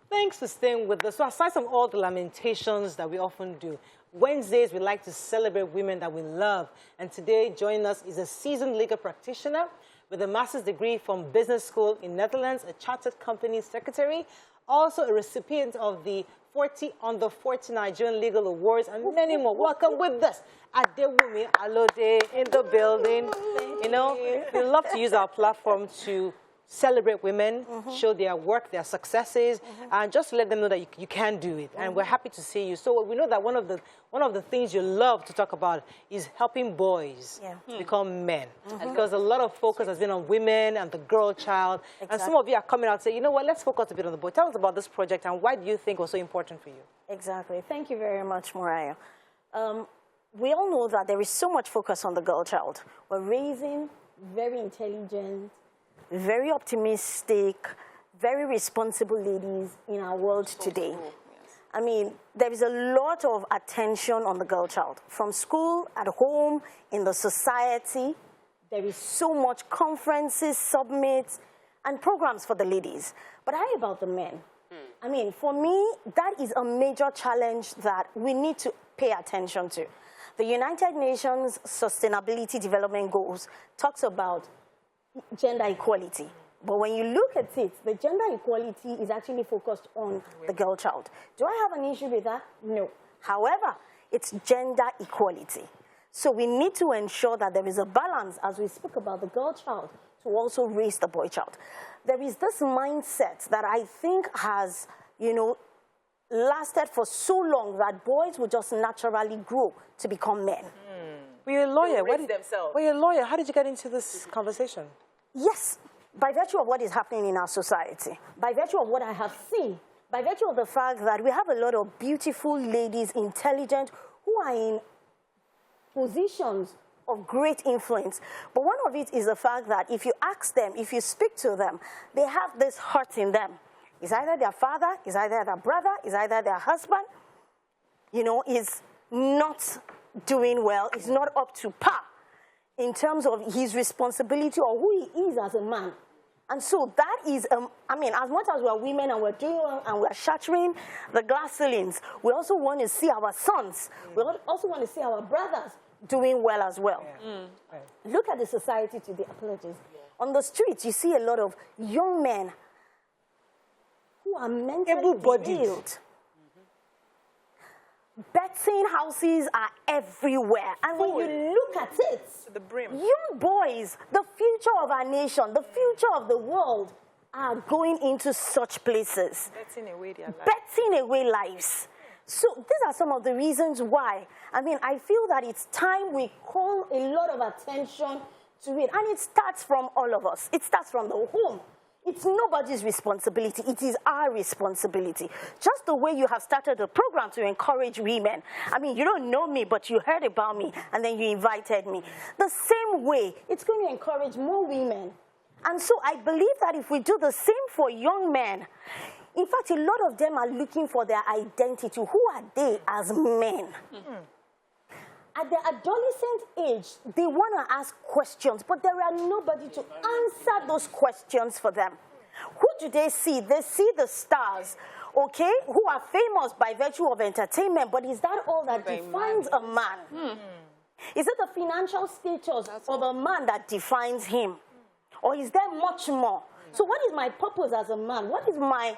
Thanks for staying with us. So aside from all the lamentations that we often do, Wednesdays we like to celebrate women that we love. And today joining us is a seasoned legal practitioner with a master's degree from business school in Netherlands, a chartered company secretary, also a recipient of the 40 Under 40 Nigerian Legal Awards, and many more. Welcome with us, Adewunmi Alode in the building. You know, we love to use our platform to celebrate women, show their work, their successes, and just let them know that you can do it. And we're happy to see you. So we know that one of the things you love to talk about is helping boys to become men, because a lot of focus has been on women and the girl child. And some of you are coming out and say, you know what, let's focus a bit on the boy. Tell us about this project and why do you think it was so important for you? Exactly. Thank you very much, Mariah. We all know that there is so much focus on the girl child. We're raising very intelligent, very optimistic, very responsible ladies in our world today. I mean, there is a lot of attention on the girl child. From school, at home, in the society, there is so much conferences, summits, and programs for the ladies. But how about the men? I mean, for me, that is a major challenge that we need to pay attention to. The United Nations Sustainability Development Goals talks about gender equality. But when you look at it, the gender equality is actually focused on the girl child. Do I have an issue with that? No. However, it's gender equality. So we need to ensure that there is a balance as we speak about the girl child to also raise the boy child. There is this mindset that I think has, you know, lasted for so long that boys will just naturally grow to become men. Well, you're a lawyer. Well, You're a lawyer. How did you get into this conversation? Yes, by virtue of what is happening in our society, by virtue of what I have seen, by virtue of the fact that we have a lot of beautiful ladies, intelligent, who are in positions of great influence. But one of it is the fact that if you ask them, if you speak to them, they have this hurt in them. It's either their father, it's either their brother, it's either their husband, you know, is not doing well, is not up to par in terms of his responsibility or who he is as a man. And so that is, I mean, as much as we're women and we're doing well and we're shattering the glass ceilings, we also want to see our sons, we also want to see our brothers doing well as well. Look at the society today, apologies. On the streets, you see a lot of young men who are mentally ill. Betting houses are everywhere. And when you look at it, the brim. Young boys, the future of our nation, the future of the world, are going into such places. Betting away their lives. Betting away lives. So these are some of the reasons why. I mean, I feel that it's time we call a lot of attention to it. And it starts from all of us. It starts from the home. It's nobody's responsibility. It is our responsibility. Just the way you have started a program to encourage women. I mean, you don't know me, but you heard about me, and then you invited me. The same way, it's going to encourage more women. And so I believe that if we do the same for young men, in fact, a lot of them are looking for their identity. Who are they as men? At the adolescent age, they want to ask questions, but there are nobody to answer those questions for them. Who do they see? They see the stars, okay, who are famous by virtue of entertainment, but is that all that defines a man? Is it the financial status of a man that defines him? Or is there much more? So what is my purpose as a man? What is my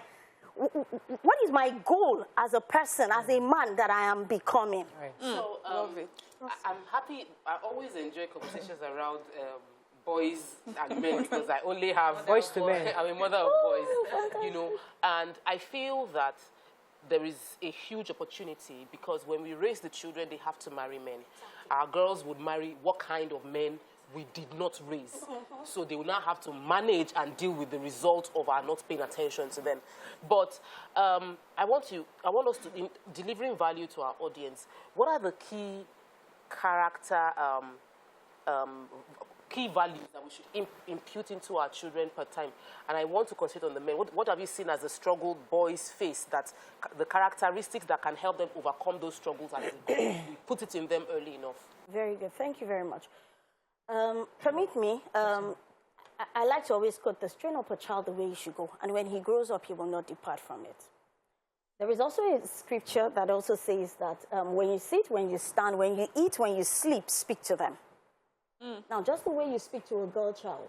goal as a person, as a man that I am becoming? So, I'm happy. I always enjoy conversations around boys and men because I only have boys to men. I'm a mother of boys, you know, and I feel that there is a huge opportunity because when we raise the children, they have to marry men. Our girls would marry what kind of men we did not raise. So they will now have to manage and deal with the result of our not paying attention to them. But I want us to, in delivering value to our audience, what are the key key values that we should impute into our children per time? And I want to concentrate on the men. What have you seen as the struggle boys face, that the characteristics that can help them overcome those struggles and we put it in them early enough? Very good. Thank you very much. Permit me, I like to always quote, the train up a child the way he should go, and when he grows up, he will not depart from it. There is also a scripture that also says that when you sit, when you stand, when you eat, when you sleep, speak to them. Now, just the way you speak to a girl child,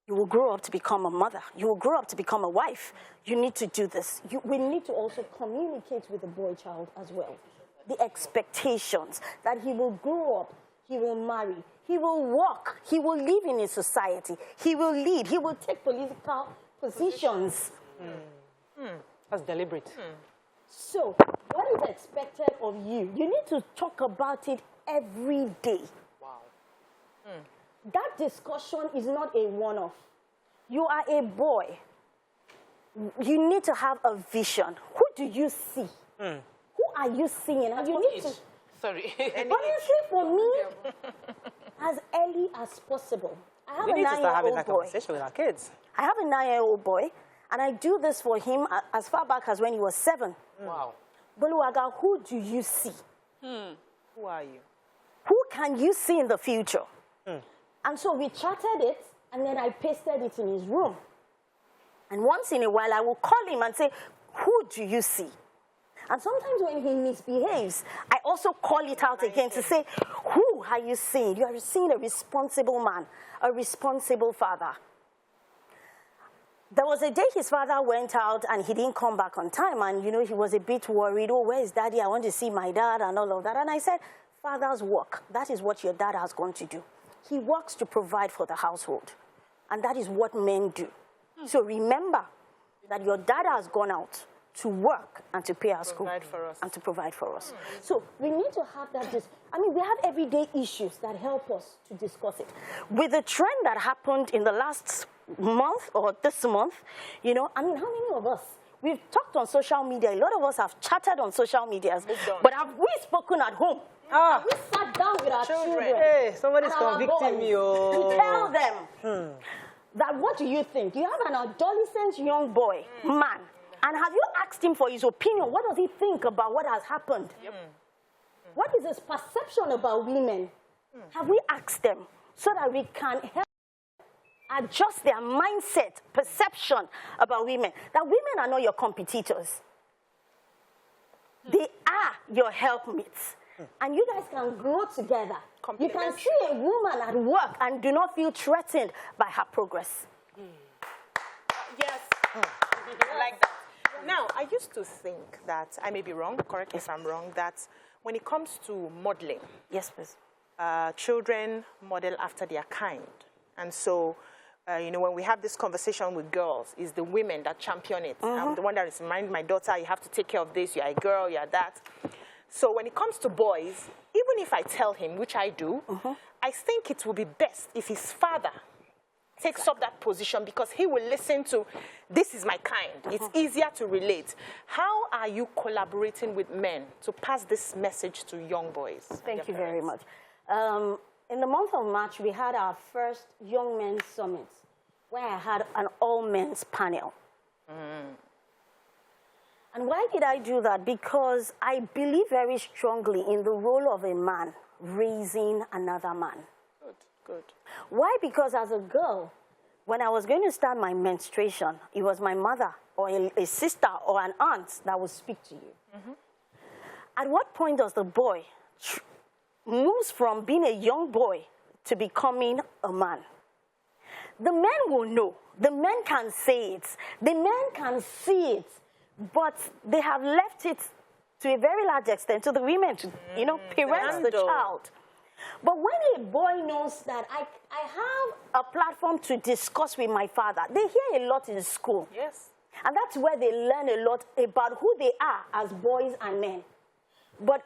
you will grow up to become a mother. You will grow up to become a wife. You need to do this. We need to also communicate with the boy child as well. The expectations that he will grow up, he will marry, he will walk, he will live in a society, he will lead, he will take political positions. That's deliberate. So, what is expected of you? You need to talk about it every day. Wow. That discussion is not a one-off. You are a boy. You need to have a vision. Who do you see? Who are you seeing? And you need to... Sorry. Honestly, for me, as early as possible. I have We a need to start having 9-year-old that boy. conversation with our kids. I have a 9-year-old boy, and I do this for him as far back as when he was 7. Wow. Boluwaga, who do you see? Who are you? Who can you see in the future? And so we chatted it, and then I pasted it in his room. And once in a while, I will call him and say, who do you see? And sometimes when he misbehaves, I also call it out again to say, who are you seeing? You are seeing a responsible man, a responsible father. There was a day his father went out and he didn't come back on time. And, you know, he was a bit worried. Oh, where is daddy? I want to see my dad and all of that. And I said, father's work. That is what your dad has gone to do. He works to provide for the household. And that is what men do. So remember that your dad has gone out to work and to pay our school and to provide for us. So we need to have that. We have everyday issues that help us to discuss it. With the trend that happened in the last month or this month, you know, how many of us, we've talked on social media, a lot of us have chatted on social media, but have we spoken at home? Have we sat down with our children? Hey, somebody's convicting me. To tell them that, what do you think? You have an adolescent young boy, man, and have you asked him for his opinion? What does he think about what has happened? What is his perception about women? Have we asked them so that we can help adjust their mindset, perception about women? That women are not your competitors. They are your helpmates. And you guys can grow together. You can see a woman at work and do not feel threatened by her progress. Yes. I like that. Now, I used to think that, I may be wrong, correct me if I'm wrong, that when it comes to modeling, Yes, please. children model after their kind. And so, you know, when we have this conversation with girls, it's the women that champion it. I'm the one that is reminding my daughter, you have to take care of this, you're a girl, you're that. So when it comes to boys, even if I tell him, which I do, I think it will be best if his father takes up that position, because he will listen to, this is my kind. It's easier to relate. How are you collaborating with men to pass this message to young boys? Thank you very much. In the month of March, we had our first Young Men's Summit, where I had an all-men's panel. And why did I do that? Because I believe very strongly in the role of a man raising another man. Good. Why? Because as a girl, when I was going to start my menstruation, it was my mother or a sister or an aunt that would speak to you. At what point does the boy moves from being a young boy to becoming a man? The men will know. The men can say it. The men can see it. But they have left it to a very large extent to the women to, you know, parent the child. But when a boy knows that I have a platform to discuss with my father, they hear a lot in school. Yes. And that's where they learn a lot about who they are as boys and men. But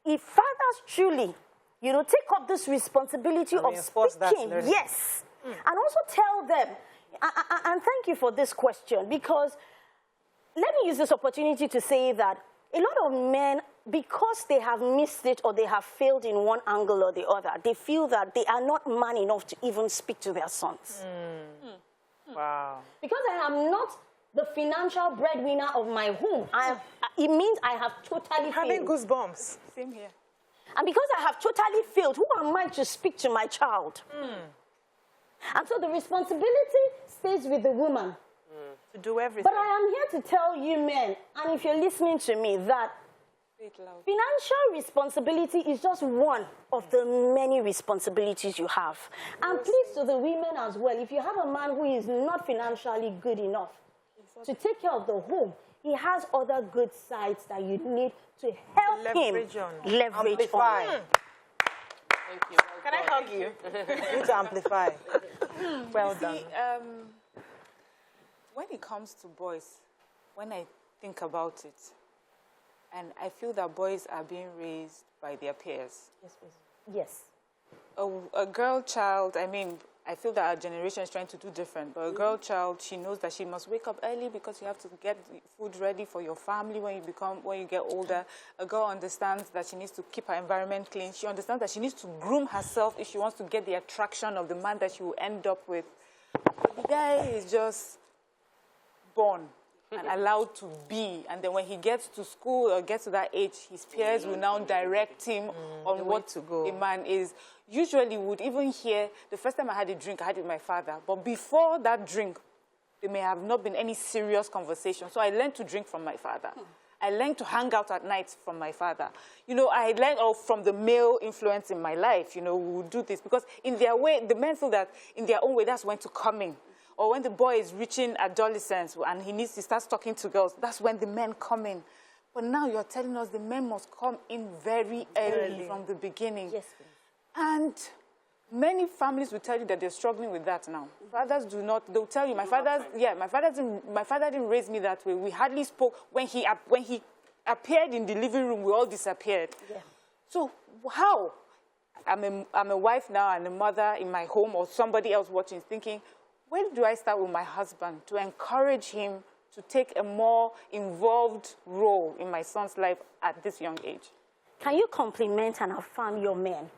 if fathers truly, you know, take up this responsibility of speaking, yes, and also tell them, and thank you for this question, because let me use this opportunity to say that a lot of men, because they have missed it or they have failed in one angle or the other, they feel that they are not man enough to even speak to their sons. Wow. Because I am not the financial breadwinner of my home, it means I have totally failed. Having goosebumps. Same here. And because I have totally failed, who am I to speak to my child? And so the responsibility stays with the woman. To do everything. But I am here to tell you men, and if you're listening to me, that financial responsibility is just one of the many responsibilities you have. And please, to the women as well, if you have a man who is not financially good enough to take care of the home, he has other good sides that you need to help him leverage on. Thank you. Can I hug you? You need to amplify. Well done. See, when it comes to boys, when I think about it, and I feel that boys are being raised by their peers. Yes, please. Yes. A girl child, I mean, I feel that our generation is trying to do different, but a girl child, she knows that she must wake up early because you have to get food ready for your family when you get older. A girl understands that she needs to keep her environment clean. She understands that she needs to groom herself if she wants to get the attraction of the man that she will end up with. But the guy is just born and allowed to be, and then when he gets to school or gets to that age, his peers will now direct him on what a man is. Usually would even hear, the first time I had a drink, I had it with my father, but before that drink, there may have not been any serious conversation. So I learned to drink from my father. I learned to hang out at night from my father. You know, I learned from the male influence in my life, you know, we would do this. Because in their way, the men feel that in their own way, that's when to come in. Or when the boy is reaching adolescence and he starts talking to girls, that's when the men come in. But now you're telling us the men must come in very early from the beginning. Yes, please. And many families will tell you that they're struggling with that now. Fathers do not. They'll tell you, my father didn't raise me that way. We hardly spoke. When he appeared in the living room, we all disappeared. Yeah. So how? I'm a wife now and a mother in my home, or somebody else watching, thinking, when do I start with my husband to encourage him to take a more involved role in my son's life at this young age? Can you compliment and affirm your men?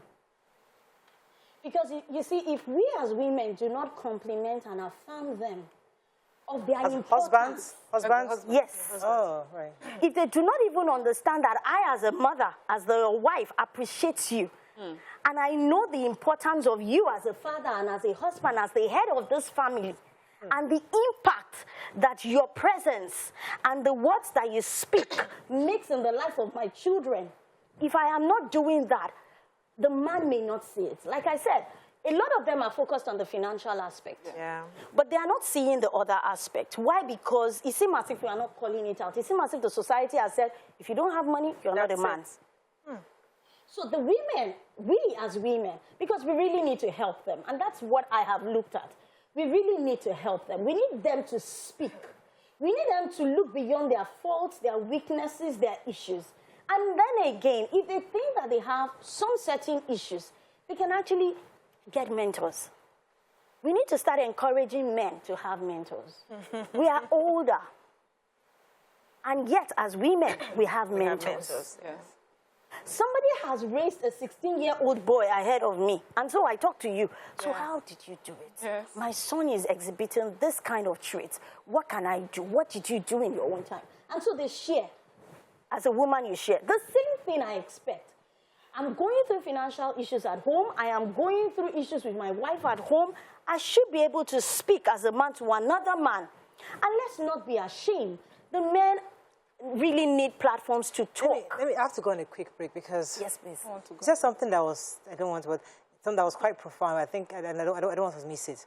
Because you see, if we as women do not compliment and affirm them of their importance. Husbands? Yes. Oh, right. If they do not even understand that I as a mother, as the wife, appreciate you, and I know the importance of you as a father and as a husband, as the head of this family, and the impact that your presence and the words that you speak makes in the life of my children, if I am not doing that, the man may not see it. Like I said, a lot of them are focused on the financial aspect. Yeah. But they are not seeing the other aspect. Why? Because it seems as if we are not calling it out. It seems as if the society has said, if you don't have money, you're not a man. So the women, we as women, because we really need to help them, and that's what I have looked at. We really need to help them. We need them to speak. We need them to look beyond their faults, their weaknesses, their issues. And then again, if they think that they have some certain issues, they can actually get mentors. We need to start encouraging men to have mentors. We are older. And yet, as women, we have mentors. Yes. Somebody has raised a 16-year-old boy ahead of me. And so I talk to you. So how did you do it? Yes. My son is exhibiting this kind of traits. What can I do? What did you do in your own time? And so they share. As a woman, you share. The same thing I expect. I'm going through financial issues at home. I am going through issues with my wife at home. I should be able to speak as a man to another man. And let's not be ashamed. The men really need platforms to talk. Let me I have to go on a quick break because Yes, please. you said something that was, something that was quite profound. I think, and I don't want to miss it.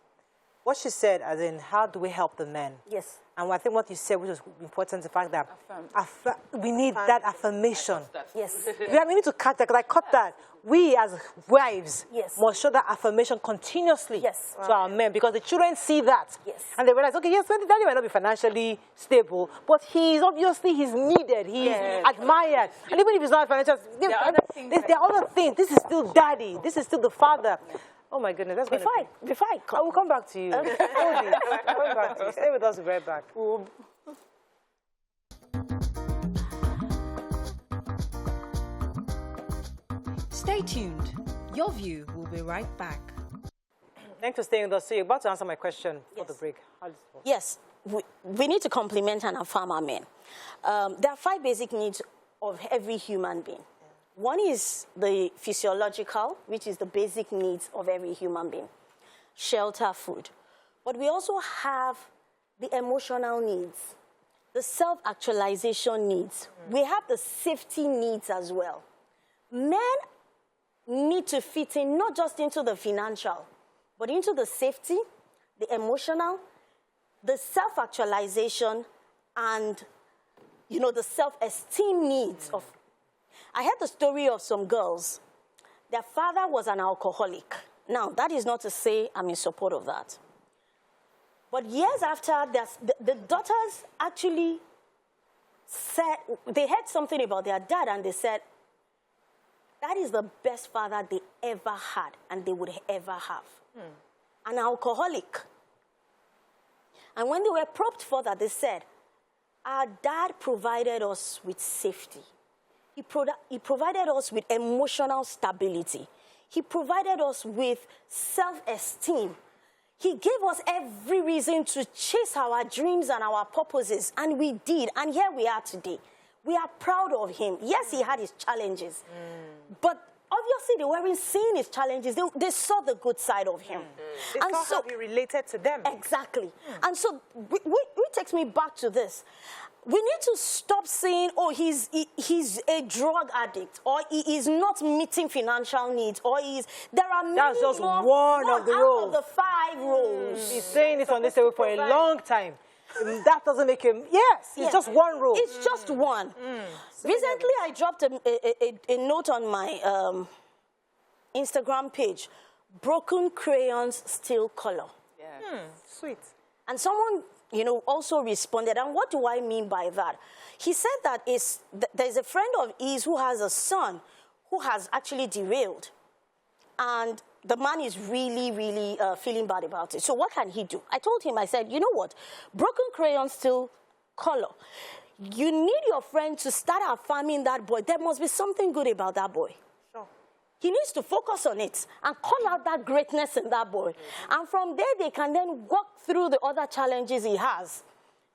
What she said, as in, how do we help the men? Yes. And I think what you said, which was important, the fact that we need that affirmation. Yes. We need to cut that, because I cut that. We as wives must show that affirmation continuously to our men, because the children see that. Yes. And they realize, okay, yes, daddy might not be financially stable, but he's needed, he's admired. And even if he's not financial, there are other things. This is still daddy. This is still the father. Oh my goodness, that's Before I I will come back to you. Hold it. I'll come back to you. Stay with us, we'll be right back. Stay tuned. Your view will be right back. Thanks for staying with us. So you're about to answer my question for the break. How does it work? Yes, we need to compliment and affirm our men. There are 5 basic needs of every human being. One is the physiological, which is the basic needs of every human being. Shelter, food. But we also have the emotional needs, the self-actualization needs. We have the safety needs as well. Men need to fit in not just into the financial, but into the safety, the emotional, the self-actualization, and, you know, the self-esteem needs of. I heard the story of some girls. Their father was an alcoholic. Now, that is not to say I'm in support of that. But years after, the daughters actually said, they heard something about their dad, and they said, that is the best father they ever had and they would ever have. An alcoholic. And when they were probed further, they said, our dad provided us with safety. He provided us with emotional stability. He provided us with self-esteem. He gave us every reason to chase our dreams and our purposes, and we did, and here we are today. We are proud of him. Yes, he had his challenges, but obviously they weren't seeing his challenges. They saw the good side of him. They saw how he related to them. Exactly. And so, which takes me back to this. We need to stop saying, oh, he's a drug addict, or he is not meeting financial needs, or there are many That's just more, one of the roles. Out of the 5 roles. He's saying this on this table for a long time. That doesn't make him, yes, it's just one role. It's just one. Recently, I dropped a note on my Instagram page, broken crayons still color. Yeah. Sweet. And someone, you know, also responded. And what do I mean by that? He said that there's a friend of his who has a son who has actually derailed. And the man is really, really feeling bad about it. So what can he do? I told him, I said, you know what? Broken crayons still color. You need your friend to start affirming that boy. There must be something good about that boy. Sure. He needs to focus on it and call out that greatness in that boy. And from there, they can then walk through the other challenges he has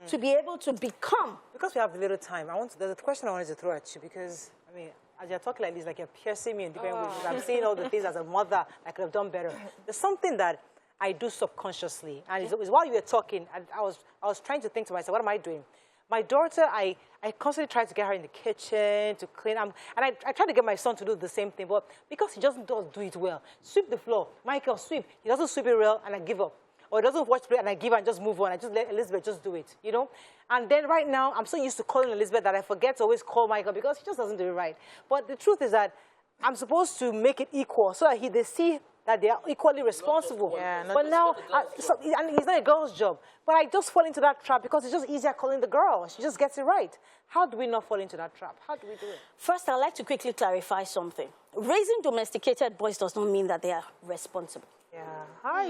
to be able to become. Because we have little time, there's a question I wanted to throw at you, because, I mean, as you're talking like this, like you're piercing me in different ways. I'm seeing all the things as a mother I could have done better. There's something that I do subconsciously, and it's while you were talking, I was trying to think to myself, what am I doing? My daughter, I constantly try to get her in the kitchen to clean, and I try to get my son to do the same thing, but because he just doesn't do it well, sweep the floor, Michael, sweep. He doesn't sweep it well, and I give up. Or he doesn't watch play, and I give and just move on. I just let Elizabeth just do it, you know? And then right now, I'm so used to calling Elizabeth that I forget to always call Michael because he just doesn't do it right. But the truth is that I'm supposed to make it equal so that they see that they are equally responsible. But now, and it's not a girl's job. But I just fall into that trap because it's just easier calling the girl. She just gets it right. How do we not fall into that trap? How do we do it? First, I'd like to quickly clarify something. Raising domesticated boys does not mean that they are responsible. Yeah. Hi.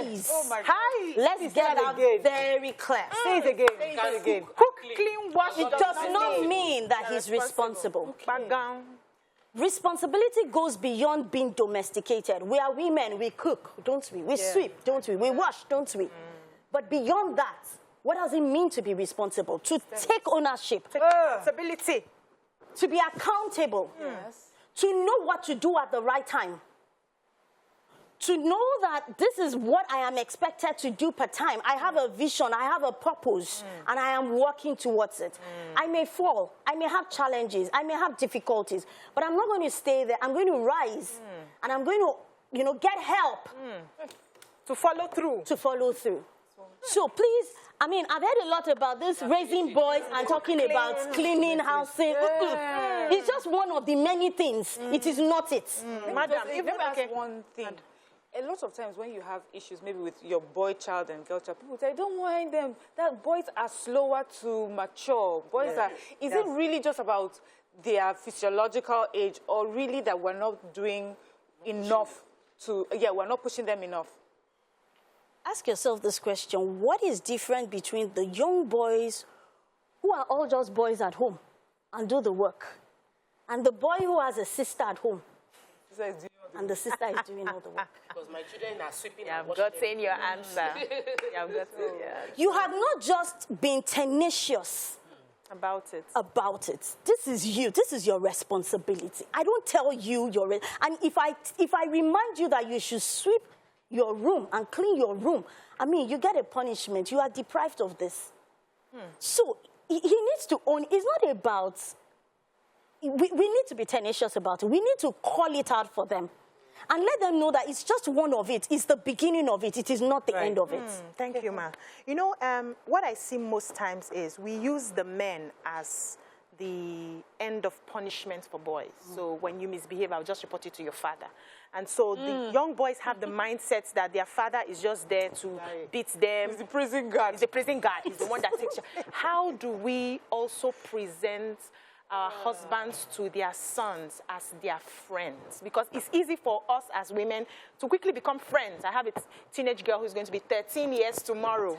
Please. Oh my God. Hi. Let's get that very clear. Say it again. Say it again. Cook, clean, wash. It does not mean that he's responsible. Back down. Responsibility goes beyond being domesticated. We are women, we cook, don't we? We sweep, don't we? We wash, don't we? But beyond that, what does it mean to be responsible? To take ownership. Responsibility. To be accountable. Yes. To know what to do at the right time. To know that this is what I am expected to do per time. I have a vision, I have a purpose, and I am working towards it. I may fall, I may have challenges, I may have difficulties, but I'm not going to stay there. I'm going to rise, and I'm going to, you know, get help. To follow through. To follow through. So please, I mean, I've heard a lot about this, raising boys and talking about cleaning, housing. It's just one of the many things. It is not it. Madam, even one thing. A lot of times when you have issues, maybe with your boy child and girl child, people say, don't mind them. That boys are slower to mature. Boys are. Is it really just about their physiological age, or really that we're not doing enough to? Yeah, we're not pushing them enough. Ask yourself this question: what is different between the young boys who are all just boys at home and do the work, and the boy who has a sister at home? And the sister is doing all the work. Because my children are sweeping. I've gotten your answer. You have not just been tenacious about it. This is you. This is your responsibility. I don't tell you and if I remind you that you should sweep your room and clean your room, I mean, you get a punishment. You are deprived of this. So he needs to own. It's not about, we need to be tenacious about it. We need to call it out for them and let them know that it's just one of it. It's the beginning of it. It is not the end of it. Thank you, ma. You know, what I see most times is we use the men as the end of punishment for boys. So when you misbehave, I'll just report it to your father. And so the young boys have the mindset that their father is just there to beat them. He's the prison guard. He's the prison guard. He's the one that takes charge. How do we also present our husbands to their sons as their friends? Because it's easy for us as women to quickly become friends. I have a teenage girl who's going to be 13 years tomorrow.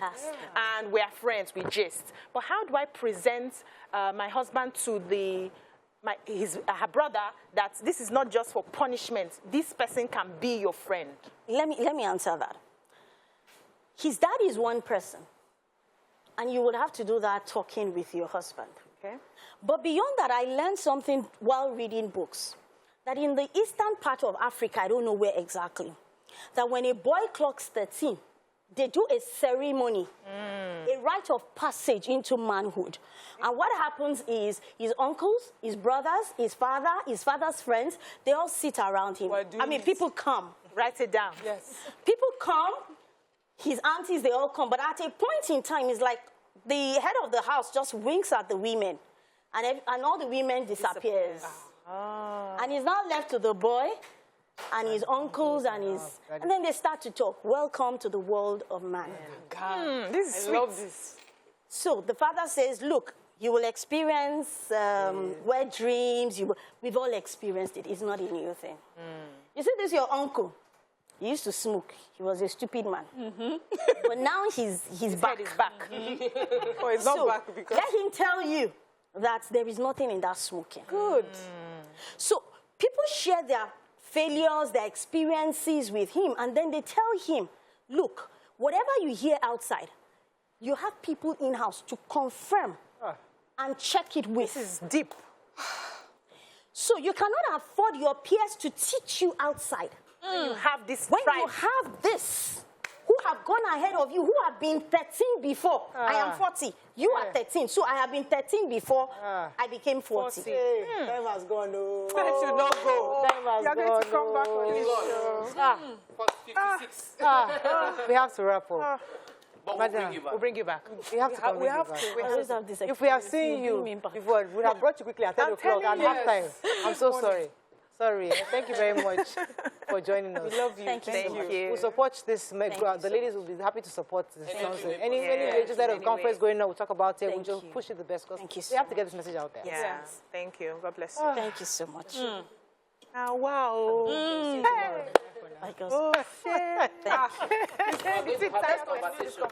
And we are friends, we gist. But how do I present my husband to her brother that this is not just for punishment? This person can be your friend. Let me answer that. His dad is one person. And you would have to do that talking with your husband. Okay. But beyond that, I learned something while reading books. That in the eastern part of Africa, I don't know where exactly, that when a boy clocks 13, they do a ceremony, a rite of passage into manhood. And what happens is his uncles, his brothers, his father's friends, they all sit around him. I mean, people come. Write it down. Yes. People come, his aunties, they all come. But at a point in time, it's like the head of the house just winks at the women. And all the women disappears. And he's now left to the boy and his uncles and and then they start to talk. Welcome to the world of man. This is sweet. I love this. So the father says, look, you will experience wet dreams. We've all experienced it. It's not a new thing. You see, this is your uncle. He used to smoke. He was a stupid man. But now his back. Head is back. Oh, it's not back because... Let him tell you that there is nothing in that smoking. Good. So people share their failures, their experiences with him, and then they tell him, look, whatever you hear outside, you have people in-house to confirm and check it with. This is deep. So you cannot afford your peers to teach you outside. You have this When pride. you have this, who have gone ahead of you, who have been 13 before. I am 40. You are 13. So I have been 13 before I became 40. Hey, time has gone. Oh. That should not go. Time has You're going to come back on this show. 56. We have to wrap up. But Madam, we'll bring you back. We'll bring you back. We have to come We have back. to. I always have this If we have experience. seen You bring me you back. before, we would have brought you quickly at 10 o'clock at telling you. halftime. I'm so sorry. Sorry. Thank you very much for joining us. We love you. Thank you so much. you. We'll support this. you The so ladies will be happy to support this. Anyway, Any just that of conference going on, we'll talk about it. We'll Thank just you. push it the best because Thank you we so have to get this message out there. Yeah. Thank you. God bless you. Thank you so much. Wow. Like us. Oh, shit. We're going to have this conversation.